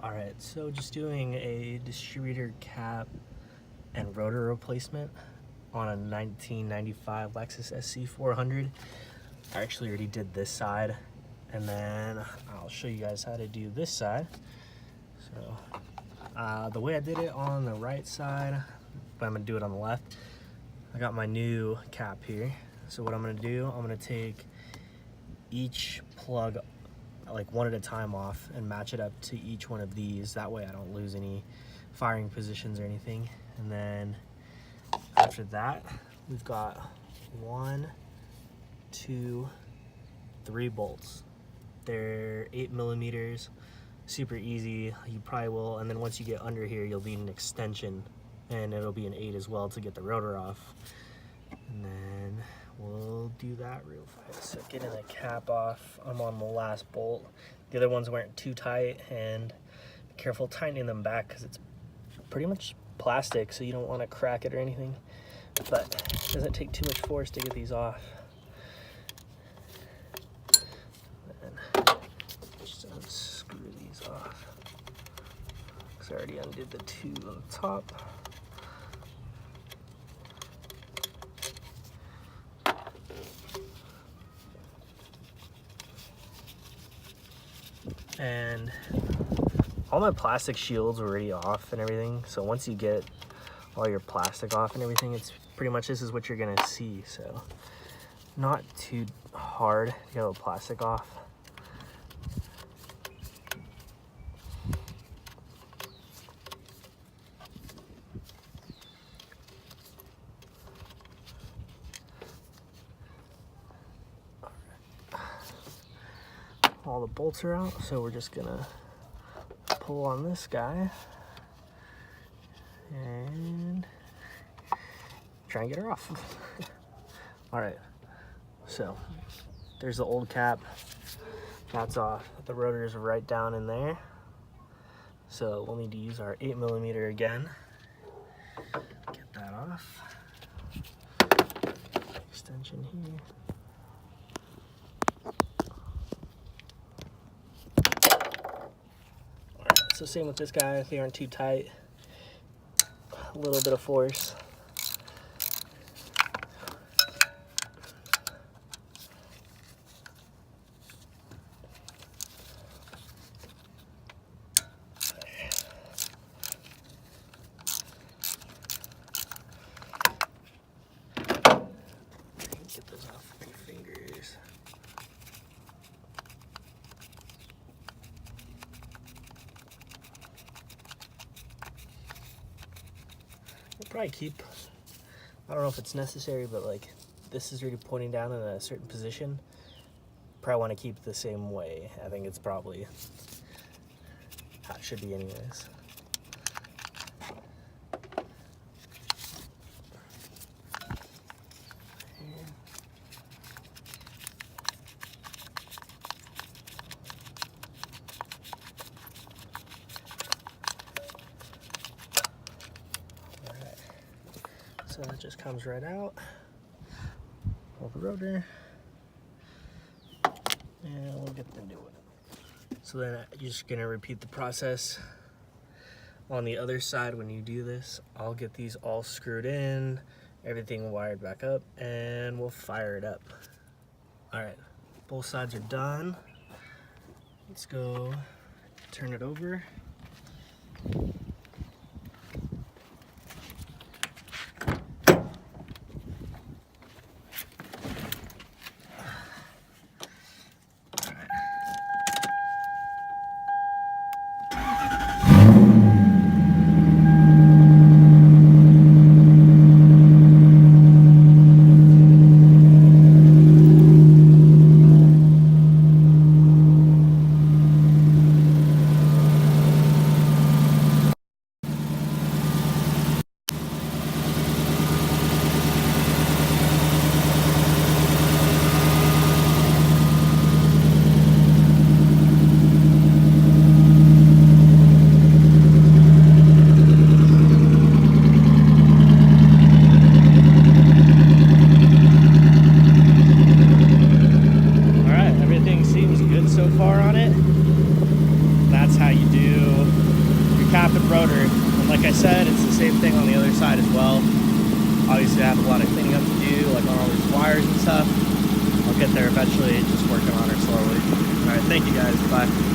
Alright, so just doing a distributor cap and rotor replacement on a 1995 Lexus SC400. I actually already did this side, and then I'll show you guys how to do this side. So the way I did it on the right side, but I'm gonna do it on the left. I got my new cap here. So what I'm gonna do, I'm gonna take each plug like one at a time off and match it up to each one of these. That way I don't lose any firing positions or anything. And then after that, we've got 1, 2, 3 bolts. They're 8mm, super easy. You probably will, and then once you get under here, you'll need an extension, and it'll be an 8 as well to get the rotor off. And then we'll do that real fast. So getting the cap off, I'm on the last bolt. The other ones weren't too tight, and be careful tightening them back because it's pretty much plastic, so you don't want to crack it or anything. But it doesn't take too much force to get these off. And just unscrew these off because I already undid the 2 on the top. And all my plastic shields were already off and everything, so once you get all your plastic off and everything, it's pretty much this is what you're gonna see. So not too hard to get all the plastic off. All the bolts are out, so we're just gonna pull on this guy and try and get her off. All right, so there's the old cap, that's off. The rotor is right down in there, so we'll need to use our 8mm again. Get that off. Extension here. So same with this guy, if they aren't too tight, a little bit of force. Get those off with your fingers. I'll probably keep, I don't know if it's necessary, but like this is really pointing down in a certain position. Probably want to keep it the same way. I think it's probably how it should be anyways. So that just comes right out. Pull the rotor, and we'll get them doing it. So then you're just gonna repeat the process on the other side. When you do this, I'll get these all screwed in, everything wired back up, and we'll fire it up. All right, both sides are done. Let's go turn it over. rotor. And like I said, it's the same thing on the other side as well. Obviously I have a lot of cleaning up to do, like on all these wires and stuff. I'll get there eventually, just working on her slowly. All right, thank you guys, bye.